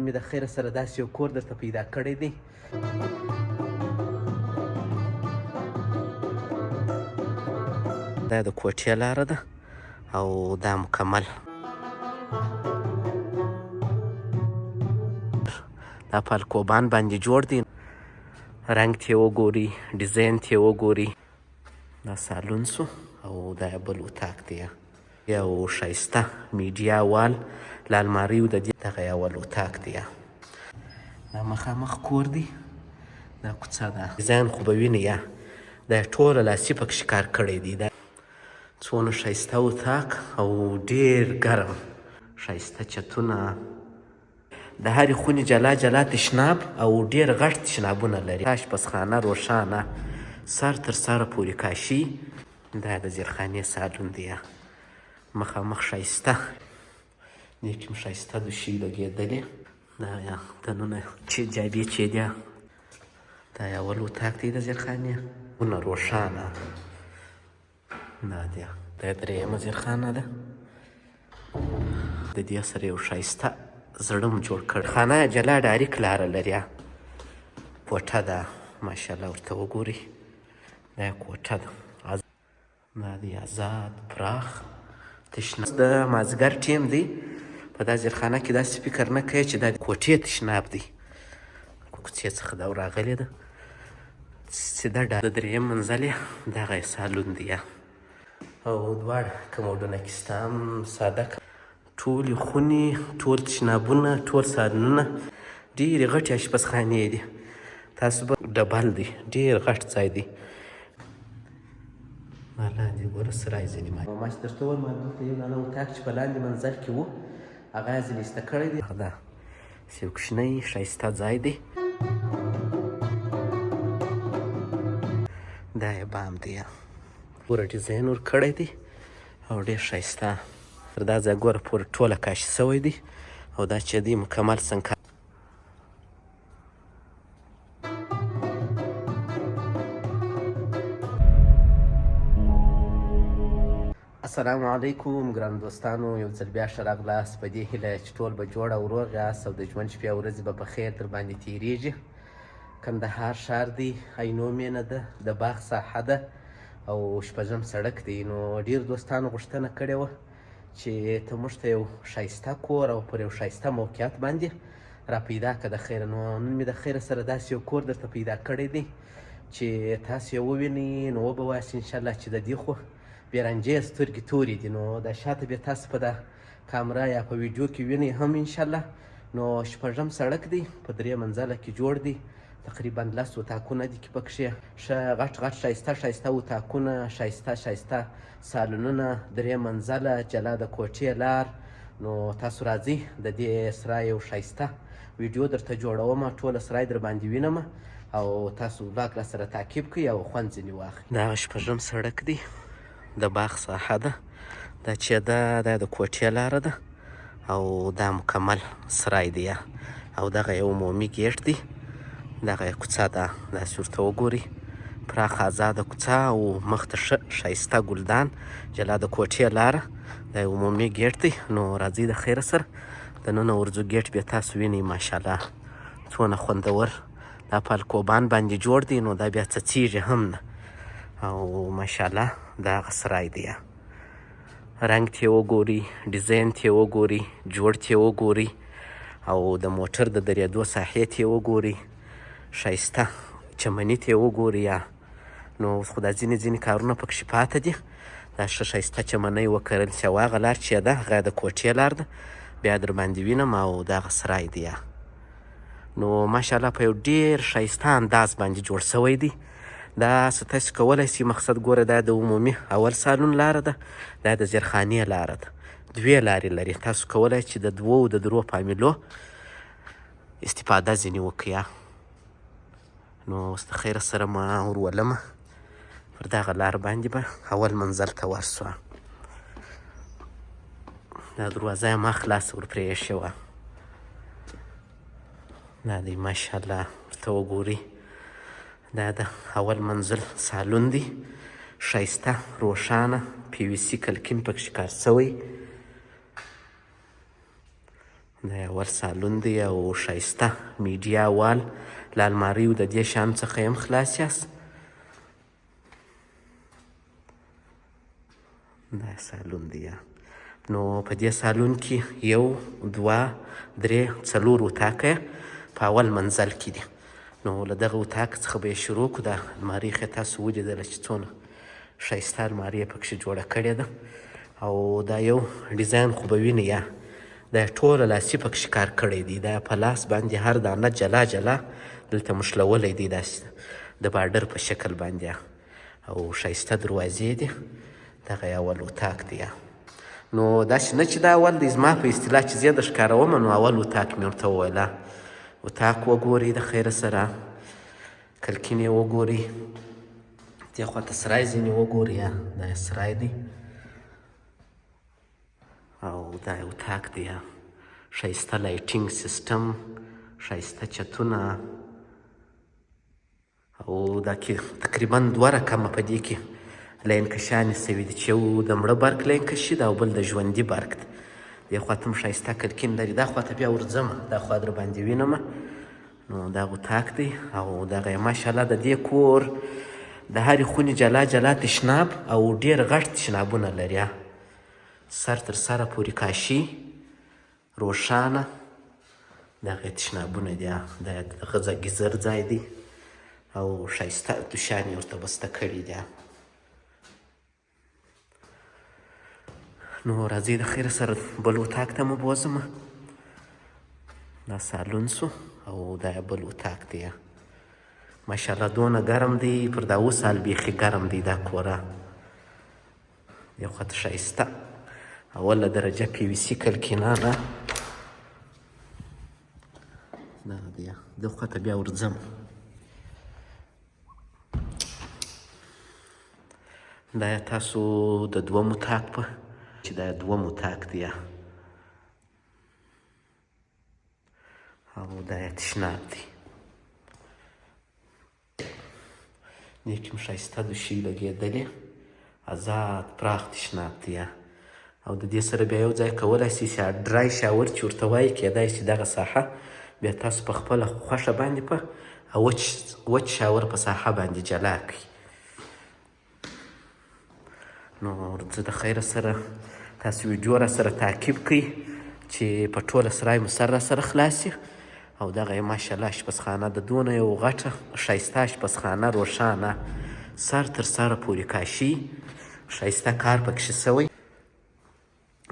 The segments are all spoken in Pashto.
مې د خیره سره داسې یو کور درته پیدا کړی دی. دا د کوټې لاره ده او دا مکمل دا په الکوبان باندې جوړ دی. رنګ ته یې وګوري، ډیزاین ته یې وګوري. دا سالون سو او دا بل اتاق دی یو ښایسته میډیا وال له الماریو د دې دغه اول اتاق دی. دا مخامخ کور دی. دا کوڅه ده. ډیزاین خو به وینئ یا دا ټوله لاسي پکښې کار کړی دی. دا څونه ښایسته اتاق او ډېر ګرم ښایسته چتونه. د هرې خونې جلا جلا تشناب او ډېر غټ تشنابونه لري. اشپزخانه روښانه سر تر سره پورې کاشي. دا د زیرخانې سالون دی. مخامخ ښایسته دې کې هم ښایسته دوشۍ لګېدلې. دا دننه چې جابې چې دی دا اول اتاق دی د زیرخانې. ونه روښانه دا دی. دا درېیمه زیرخانه ده. د دې سره یو ښایسته زړه م جوړ کړ. خانه جلا ډاریک لاره لري. کوټه ده ماشاءالله ورته وګورئ. دا کوټه ده. دا دی آزاد پراخ تشناب. د مازدیګر ټیم دی. په دا زیرخانه کې داسې فکر نه کوئ چې دا کوټې تشناب دی. کوڅې څخه دا راغلې ده. سیده د درېیم منزل یې دغه سالون دی او دواړه کموډونه کې سته هم ساده. ټولې خونې، ټول تشنابونه، ټول سالونونه ډېرې غټې اشپزخانې دي. تاسو به ډبل دی. ډېر غټ ځای دی. لاندې ګوره سرای ځینې ما چې درته ووایم دلته یو دانه اتاق چې په لاندې منزل کې و هغه یې ځینې ایسته کړی دی. دا یو کوچنی ښایسته ځای دی. دا یې بام دی. ګوره ډیزاین ورکړی دی او ډېر ښایسته. تر دا ځای ګوره پورې ټوله کاشي سوی دی او دا چې دی مکمل سنګ. السلام علیکم ګرانو دوستانو، یو ځل بیا ښه راغلاست. په دې هیله چې ټول به جوړ او روغ یاست او د ژوند شپې او ورځې به په خیر در باندې تېرېږي. کندهار ښار دی، عینو مینه ده، د باغ ساحه ده او شپږم سړک دی. نو ډېر دوستانو غوښتنه کړې وه چې ته موږ ته یو ښایسته کور او پر یو ښایسته موقعیت باندې را پیدا کړه د خیره. نو نن مې د خیره سره داسې یو کور درته پیدا کړی دی چې تاسو یې ووینئ نو وبه وایاست انشاءالله چې د دې خو بیرنجې سترګې تورې دي. نو دا شاته بیا تاسو په دا کامره یا په ویډیو کې وینئ هم انشاءالله. نو شپږم سړک دی، په درې منزله کې جوړ دی. تقریبا 10 اتاقونه دي کې پکښې ښه غټ غټ ښایسته ښایسته اتاقونه، ښایسته ښایسته سالونونه، درې منزله جلا د کوټې لار. نو تاسو راځئ د دې سرای یو ښایسته ویډیو درته جوړوم، ټوله سرای در باندې وینم او تاسو ولاګ را سره تعقیب کړئ او خوند ځینې واخلئ. دا شپږم سړک دی، د باغ ساحه ده. دا چې دا د کوټې لاره ده او دا مکمل سرای دی او دغه یو عمومي ګیټ دی. دغه یې کوڅه ده، داسې ورته وګورئ. پراخه ازاده کوڅه او مخ ته ښه ښایسته ګلدان، جلا د کوټې لاره. دا یو عمومي ګیټ دی. نو راځئ د خیره سره دننه ورځو. ګیټ بیا تاسو وینئ ماشاءالله څونه خوندور. دا په الکوبان باندې جوړ دی نو دا بیا څڅېږي هم نه او ماشاءالله دا هغه سرای دی. رنګ ته یې وګورئ، ډیزاین ته یې وګورئ، جوړ ته یې وګورئ او د موټر د درېدو ساحې ته یې وګورئ. ښایسته چمني ته یې وګورئ. نو اوس خو دا ځینې کارونه پکښې پاته دي. دا ښه ښایسته چمنۍ وکرل چې او هغه لار چې ده هغه د کوټې لار ده. بیا در باندې وینم او دغه سرای دی. نو ماشاءالله په یو ډېر ښایسته انداز باندې جوړ سوی دی. دا څه تاسو کولی شئ. مقصد ګوره دا د عمومي اول سالون لاره ده، دا د زیرخانې لاره ده. دوې لارې لري. تاسو کولی چې د دوو د درو فامیلو استفاده ځینې وکړئ. نو اوس د خیره سره ما ورولمه پر دغه لار باندې به اول منزل ته ورسوه. دا دروازه یې ما خلاصه ورپرې ایښې وه. دا دی ماشاءالله ورته وګورئ. دا د اول منزل سالون دی، ښایسته روښانه پی وي سي کلکین پکښې کار سوی. دا یو ور سالون دی او ښایسته میډیا وال له الماریو د دې شیانو څخه هم خلاص یاست. دا سالون دی. نو په دې سالون کې 1 2 3 4 اتاقه په اول منزل کې دي. نو له دغه اتاق څخه به یې شروع کړو. دا المارۍ ښه تاسو ولیدله چې څونه ښایسته المارۍ یې پکښې جوړه کړې ده او دا یو ډیزاین خو به وینئ یا دا ټوله لاسي پکښې کار کړی دی. دا په لاس باندې هر دانه جلا جلا دلته مشلولی دی داسې د باډر په شکل باندې او ښایسته دروازې دي. دغه اول اتاق دی. نو داسې نه چې دا اول دی، زما په اصطلاح چې زه د ښکاروم نو اول اتاق مې ورته وویله. اتاق وګورئ د خیره سره، کړکین یې وګورئ، دې خواته سرای ځینې وګورئ، دا سرای دی او دا اتاق دی. ښایسته لایټینګ سیسټم، ښایسته چتونه او دا کې تقریبا 2 رقمه په دې کې لینکشانې سوي دي چې یو د مړه برق لینکش ده او بل د ژوندي برق ده. دې خواته هم ښایسته کړکین لري. دا خواته بیا ورځمه، دا خوا در باندې وینمه. نو دا اتاق دی او دغه ماشاءالله د دې کور د هرې خونې جلا جلا تشناب او ډېر غټ تشنابونه لري. سر تر سره پورې کاشي روښانه دغه تشنابونه دي. دا دغه ګیزر ځای دی او ښایسته دوشان یې ورته بسته کړي دي. نو راځئ د خیره سره بل اتاق ته مو بوځمه. دا سالون سو او دا بل اتاق دی. ماشاءالله دونه ګرم دی، پر دا 2 سال بیخي ګرم دی دا کوره. دې خواته ښایسته اوله درجه PVC کړکینه ده. دغه دی. دې خواته بیا ورځم. دا تاسو د 2 اتاق په چې دا 2 اتاق دی او دا تشناب دی. دې کې هم ښایسته دوشۍ لګېدلې، ازاد پراخ تشناب دی او د دې سره بیا یو ځای کولی شئ چې ډرای شاور چې ورته وایي، کیدای شي دغه ساحه بیا تاسو په خپله خوښه باندې په وچ شاور په ساحه باندې جلا کړئ. نو زه د خیره سره تاسو ویډیو را سره تعقیب کړئ چې په ټوله سرای مو سر را سره خلاص شي. او دغه یې ماشاءالله اشپزخانه د دونه یو غټه ښایسته اشپزخانه روښانه، سر تر سره پورې کاشي، ښایسته کار پکښې سوی.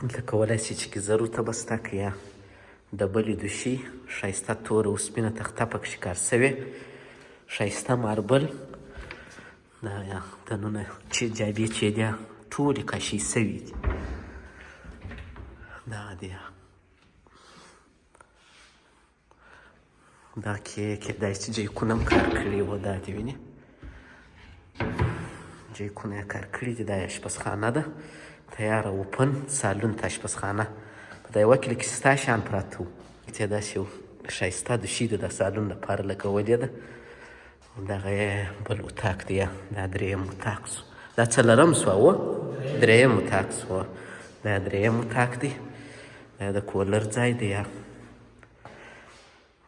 دلته کولی شي چې ګیزر ورته بسته کړئ. ډبلې دوشۍ، ښایسته توره اوسپنه تخته پکښې کار سوې، ښایسته ماربل. دا دننه چې جابې چې دي ټولې کاشي سوي دي. دا دی. دا کې کیدای شي جیکونه هم کار کړي وو. دا دې وینې جیکونه یې کار کړي دي. دا اشپزخانه ده تیاره، اوپن سالون ته اشپزخانه. په دا یوه کلي کې ستا شیان پراته وو. چې داسې یو ښایسته دوشۍ ده د سالون لپاره لګولې ده. دغه یې بل اتاق دی. دا 3م اتاق سو. دا 4م سو او 3م اتاق سو. دا 3م اتاق دی. دا د کولر ځای دی.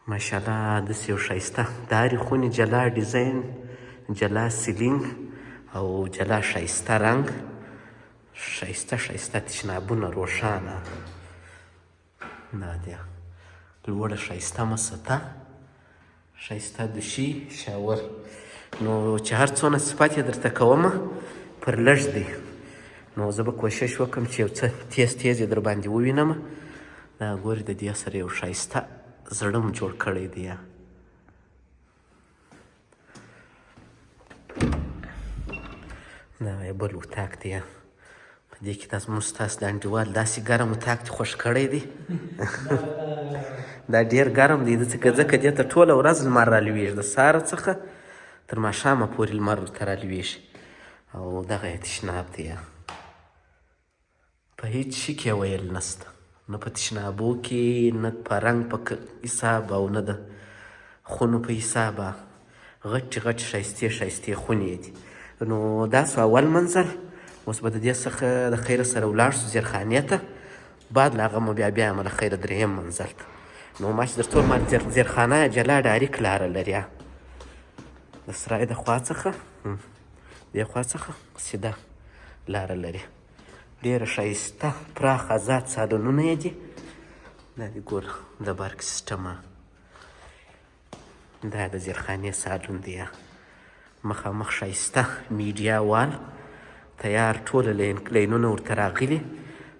ماشاءالله داسې یو ښایسته د هرې خونې جلا ډیزاین، جلا سیلینګ او جلا ښایسته رنګ، ښایسته ښایسته تشنابونه روښانه. دا دی. لوړه ښایسته مسطح، ښایسته دوشۍ، شاور. نو چې هر څونه صفات یې درته کومه پر لږ دی. نو زه به کوشش وکړم چې یو څه تیز تیز یې در باندې ووینم. دا ګورې د دې سره یو ښایسته زړه م جوړ کړی دی. دا یې بل اتاق دی. په دې کې تاسو ستاسو د انډیوال داسې ګرم اتاق چې خوښ کړی دی. دا ډېر ګرم دی ځکه دې ته ټوله ورځ لمر رالویږي، د سهاره څخه تر ماښامه پورې لمر ورته رالویږي. او دغه یې تشناب دی. په هیڅ شي کې ویل نشته، نه په تشنابو کې، نه په رنګ په حساب او نه د خونو په حساب. غټې غټې ښایستې ښایستې خونې دي. نو دا سو اول منظر. اوس به د دې څخه د خیره سره ولاړ سو زیرخانې ته بعد له هغه مو بیا یم له خیره درېیم منزل ته. نو ما چې درته وویل زیرخانه جلا ډایرکټ لاره لري د سرای د خوا څخه دې خوا څخه سیده لاره لري. ډېره ښایسته پراخ آزاد سالونونه یې دي. دا دې ګوره د برق سیسټمه، دا د زیرخانې سالون دی. مخامخ ښایسته میډیا وال تیار ټوله لینونه ورته راغلي.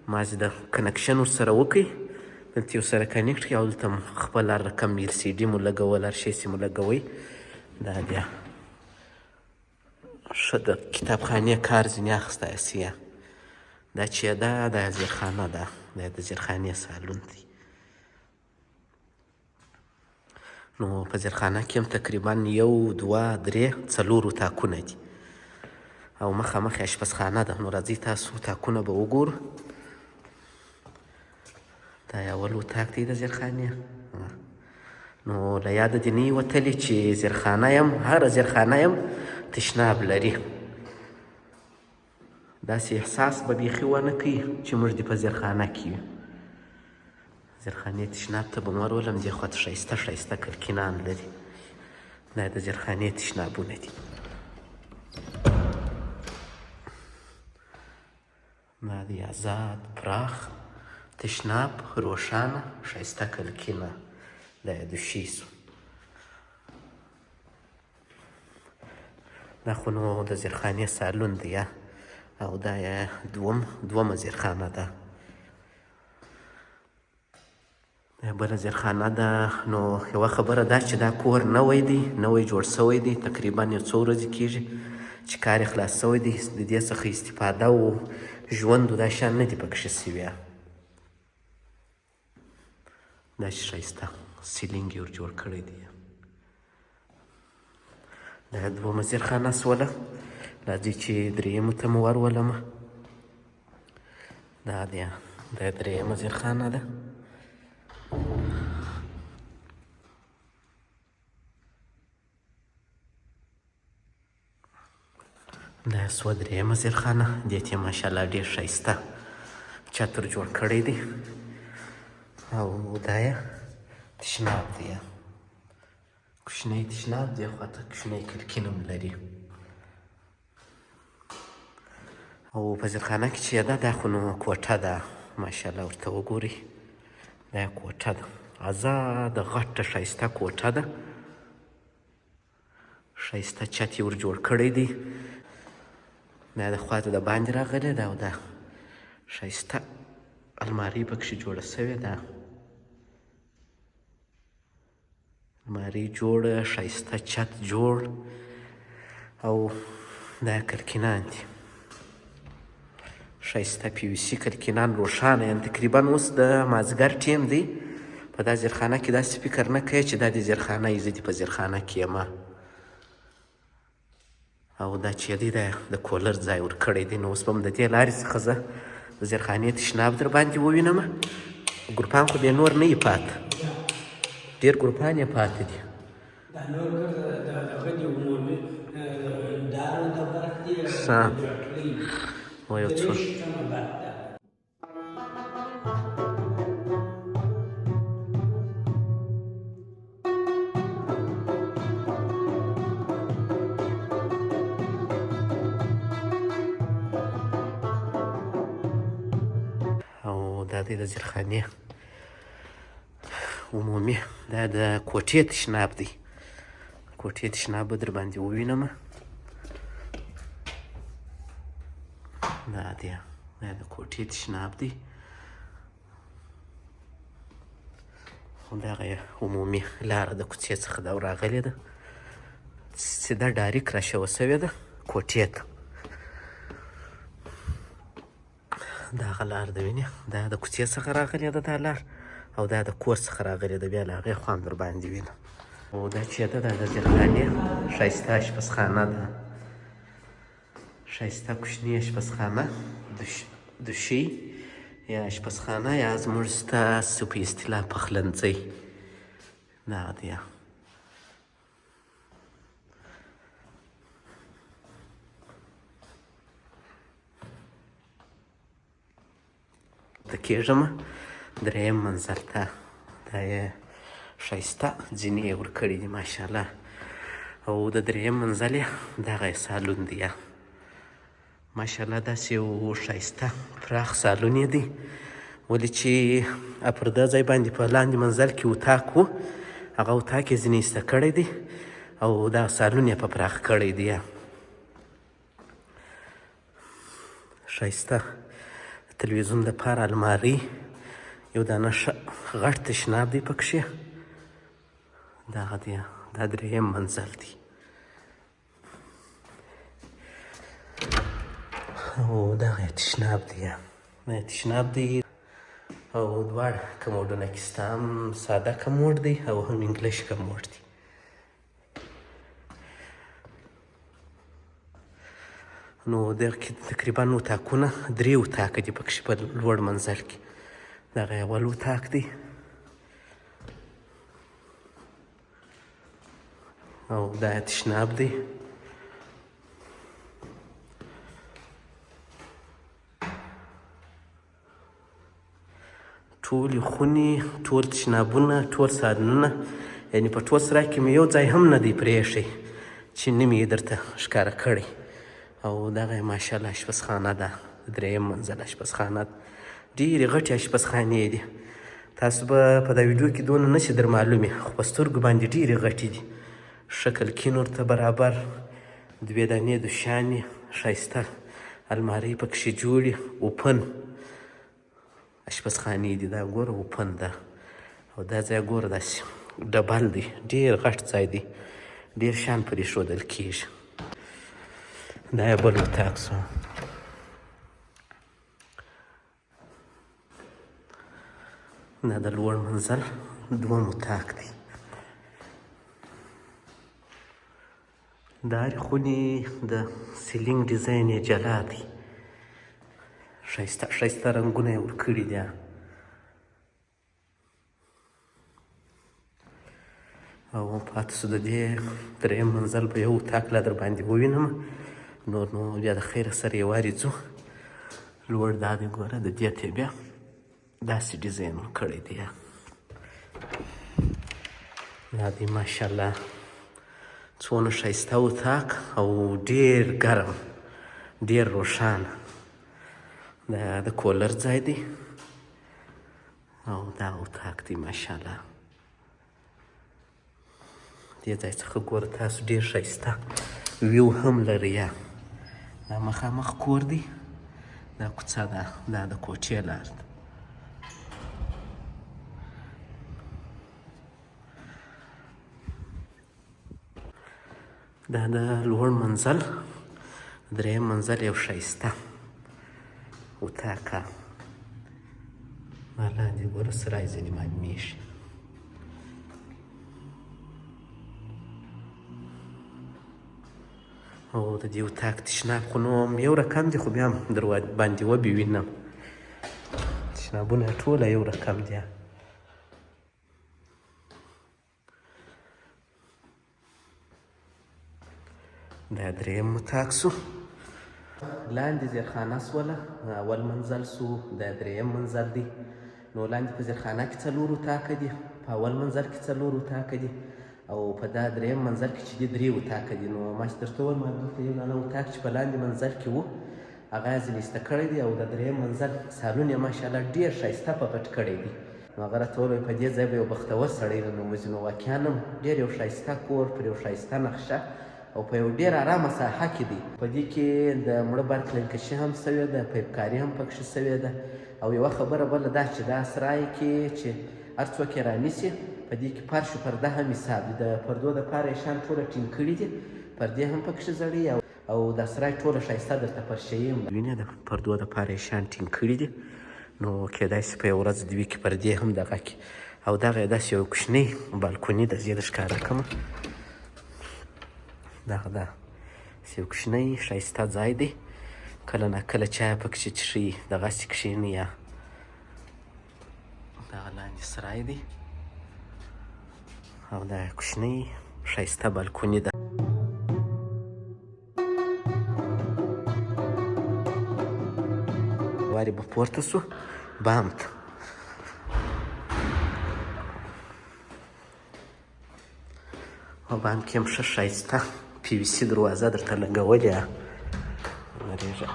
مازې د کنکشن ورسره وکړئ، دلته یې ورسره کنیکټ کړئ او دلته مو خپل هر رقم LCD مو لګول، هر شی چې مو لګوئ. دا بیا ښه د کتابخانې کار ځینې اخیستی سي. دا چې دا زیرخانه ده، دا د زیرخانې سالون دی. نو په زیرخانه کې هم تقریبا 1 2 3 4 اتاقونه دي او مخامخ یې اشپزخانه ده. نو راځئ تاسو اتاقونه به وګورو. دا اول اتاق دی د زیرخانې. نو له یاده دې نه وي وتلې چې زیرخانه یم، هره زیرخانه یم تشناب لري. داسې احساس به بیخي ونه کوي چې موږ دې په زیرخانه کې یو. زیرخانې تشناب ته به مو ورولم. دې خوا ته ښایسته ښایسته کړکینان لري. دا د زیرخانې تشنابونه دي. دا دی آزاد پراخ تشناب، روښانه ښایسته کړکینه. دا یې دوشي سو. دا خو نو د زیرخانې سالون دی او دا یې دومه زیرخانه ده. دا بله زیرخانه ده. نو یوه خبره دا چې دا کور نوی دی، نوی جوړ سوی دی. تقریبا یو څو ورځې کېږي چې کار یې خلاص سوی دی. د دې څخه استفاده او ژوند دا شیان نه دي پکښې سوي. داسې ښایسته سیلینګ یې ور جوړ کړی دی. دا دومه زیرخانه سوله. راځئ چې درېیمو ته مو ورولمه. دا درېیمه زیرخانه ده. دا سوه درېیمه زیرخانه. دې ته یې ماشاءالله ډېر ښایسته چت ور جوړ کړی دی او دا یې تشناب دی. کوچنی تشناب، دې خوا ته کوچنی کړکین هم لري. او په زیرخانه کې چې دا خو نو کوټه ده. ماشاءالله ورته وګورئ. دا کوټه ده، آزاده غټه ښایسته کوټه ده. ښایسته چت یې ور جوړ کړی دی. دا د خوا ته د باندې راغلی ده او دا ښایسته المارۍ پکښې جوړه سوې ده. المارۍ جوړه، ښایسته چت جوړ او دا کړکینان دي. ښایسته PVC کړکینان روښانه. یعنې تقریبا اوس د مازدیګر ټیم دی. په دا زیرخانه کې داسې فکر نه کوې چې دا د زیرخانه یې، زه دې په زیرخانه کې یم. او دا چې دی د کولر ځای ور کړی دی. نو اوس به م د دې لارې څخه زه د زیرخانې تشناب در باندې ووینم. ګروپان خو بې نور نه یې پاته، ډېر ګروپان یې پاتې دي. و یو څو او دا دی د زیرخانې عمومي. دا د کوټې تشناب دی. کوټې تشناب به در باندې ووینم. دا د کوټې تشناب دی. دغه عمومي لاره د کوڅې څخه دا راغلې ده، سیده ډایرکټ راشوه سوې ده کوټې ته. دغه لار ده وینې، دا د کوڅې څخه راغلې ده دا لار، او دا د کور څخه راغلې ده. بیا له هغې خوا هم در باندې وینم. او دا چې ده دا د زیرخانې ښایسته اشپزخانه ده. ښایسته کوچني اشپزخانه، دوشي یا اشپزخانه یا زموږ ستاسو په اصطلاح پخلنځی. دغه دی. د کېږم درېیم منزل ته. دا یې ښایسته ځینې یې ورکړي دي ماشاءالله. او د درېیم منزل یې دغه سالون دی ماشاءالله. داسې یو ښایسته پراخ سالون یې دی، ولې چې پر دغه ځای باندې په لاندې منزل کې اتاق و، هغه اتاق یې ځینې ایسته کړی دی او دغه سالون یې په پراخ کړی دی. ښایسته تلویزیون دپاره المارۍ، یو دانه ښه غټ تشناب دی پکښې. دغه دی، دا درېیم منزل دی. او دغه یې تشناب دی، دا یې تشناب دی. او دواړه کموډونه کې سته، هم ساده کموډ دی او هم انګلیش کموډ دی. نو دغه کې تقریبا اتاقونه 3 اتاقه دي پکښې په لوړ منزل کې. دغه اول اتاق دی او دا یې تشناب دی. ټولې خونې، ټول تشنابونه، ټول سالونونه، یعنې په ټول سرای کې مې یو ځای هم نه دی پرېښی چې نه مې یې درته ښکاره کړی. او دغه یې ماشاءالله اشپزخانه ده، درېیم منزل اشپزخانه ده. ډېرې غټې اشپزخانې دي، تاسو به په دا ویډیو کې دونه نشي در معلومې، خو په سترګو باندې ډېرې غټې دي. شکل کین ورته برابر، 2 دانې دوشانې، ښایسته المارۍ پکښې جوړې، اوپن اشپزخانې دي. دا ګوره اوپن ده. او دا ځای ګوره داسې ډبل دی، ډېر غټ ځای دی، ډېر شیان پرې ښودل کېږي. دا یې بل اتاق سو. دا د لوړ منزل 2م اتاق دی. د هرې خونې د سیلینګ ډیزاین یې جلا دی، ښایسته ښایسته رنګونه یې ورکړي دي. او پاتې سو د دې درېیم منزل به یو اتاق لا در باندې ووینم، نور نو بیا د خیره سره یې وارې ځو. لوړ دا دی، ګوره د دې ته بیا داسې ډیزاین کړی دی. دا دی ماشاءالله څونه ښایسته اتاق او ډېر ګرم، ډېر روښانه. دا د کولر ځای دی او دا اتاق دی ماشاءالله. دې ځای څخه ګوره تاسو ډېر ښایسته ویو هم لري. دا مخامخ کور دی، دا کوڅه ده، دا د کوټې لار ده. دا د لوړ منزل 3یم منزل یو ښایسته اتاقه. دا لاندې ګوره سرای ځینې معلومیږي. او د دې اتاق تشناب خو نو یو رقم دی، خو بیا هم در باندې وبې وینم تشنابونه ټوله یو رقم دي. دا 3یم اتاق سو. لاندې زیرخانه سوله، اول منزل سو، دا 3یم منزل دی. نو لاندې په زیرخانه کې 4 اتاقه دي، په اول منزل کې 4 اتاقه دي، او په دا 3یم منزل کې چې دي 3 اتاقه دي. نو ما چې درته وویل ما دلته یو دانه اتاق چې په لاندې منزل کې و، هغه یې ځینې ایسته کړی دی. او د 3یم منزل سالون یې ماشاءالله ډېر ښایسته په غټ کړی دی. نو هغه راته وویل په دې ځای به یو بختور سړی راننوځي. نو واقعا هم ډېر یو ښایسته کور پر یو ښایسته نقشه او په یو ډېر ارامه ساحه کې دی. په دې کې د مړه بار کلنکشي هم سوې ده، پیپکاري هم پکښې سوې ده. او یوه خبره بله دا چې دا سرای کې چې هر څوک یې رانیسي، په دې کې فرش و پرده هم حساب دي. د پردو دپاره یې شیان ټوله ټینګ کړي دي، پردې هم پکښې زړې، او دا سرای ټوله ښایسته درته فرشوي هم وینې. د پردو دپاره یې شیان ټینګ کړي دي. نو کیدای شي په یوه ورځ 2 کې پردې هم دغه کړي. او دغه یې داسې یو کوچنی بالکوني ده، زه یې ښکاره کړم. دغه ده یو کوچنی ښایسته ځای دی، کله ناکله چای پکښې څښي، دغسې کښېني. یا دغه لاندې سرای دی او دا کوچنی ښایسته بالکوني ده. وارې به پورته سو، بام ته. او بام کې هم ښه ښایسته PVC دروازه درته لګولې ده ورېږه.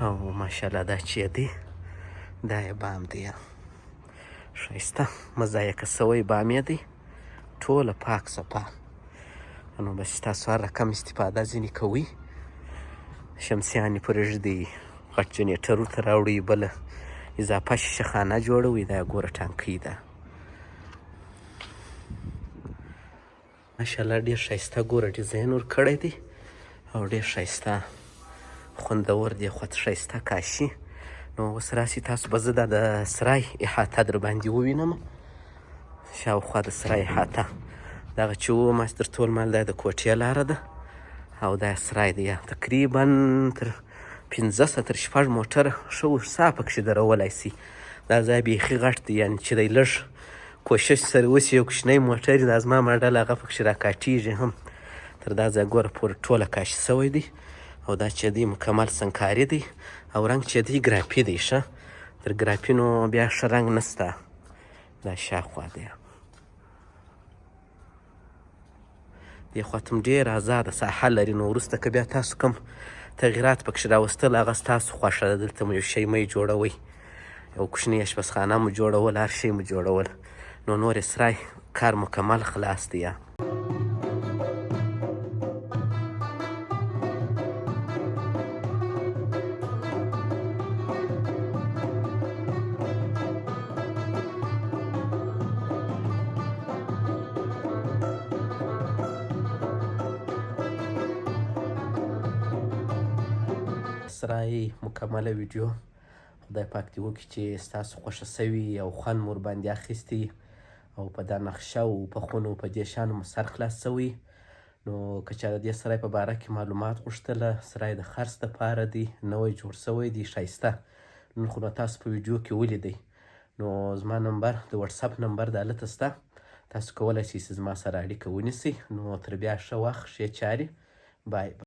او ماشاءالله دا چې دی دا یې بام دی ښایسته مضایقه سوی بام یې دی ټوله پاک صفا. نو بس تاسو هر رقم استفاده ځینې کوئ شمسیانې پرې ږدئ غټ جنریټر ورته راوړئ بله اضافه شیشه خانه جوړوئ دا ګوره ټانکۍ ده ماشاءالله ډېر ښایسته ګوره ډیزاین ورکړی دی او ډېر ښایسته خوندور دی خو ښایسته کاشي. نو اوس راسئ تاسو به زه دا د سرای احاطه در باندې ووینم شاوخوا د سرای احاطه دغه چې ووم در ټول مال دا د کوټې لاره ده او دا سرای دی تقریبا تر 15 تر 6 موټره ښه ساه پکښې درولی سي. دا ځای بیخي غټ دی یعنې چې دی لږ کوشش سره وسي یو کوچنی موټر دا زما ماډل هغه پکښې راکاټېږي هم تر دا ځای ګوره پورې ټوله کاشي سوی دی او دا چې دی مکمل سنګکاري دی او رنګ چې دی ګرافي دی ښه تر ګرافي نو بیا ښه رنګ نسته دا شاخوا دی دې خوا ته هم ډېر ازاده ساحه لري نو وروسته که بیا تاسو کوم تغییرات پکښې راوستل هغه ستاسو خوښه ده دلته مو یو شی مه جوړوئ یو کوچنۍ اشپزخانه مو جوړول هر شی مو جوړول نو نور یې سرای کار مکمل خلاص دی سرای مکمله ویډیو خدای پاک دې وکړي چې ستاسو خوښه سوي او خوند مو ورباندې اخیستی او په دا نقشه او په خونو په دې شیانو مو سر خلاص سوی. نو که چا د دې سرای په باره کې معلومات غوښتله سرای د خرڅ دپاره دی نوی جوړ سوی دی ښایسته نن خو نو تاسو په ویډیو کې ولیدئ. نو زما نمبر د وټساپ نمبر د هلته شته تاسو کولی شئ چې زما سره اړیکه ونیسئ. نو تر بیا ښه وخت ښې چارې بای.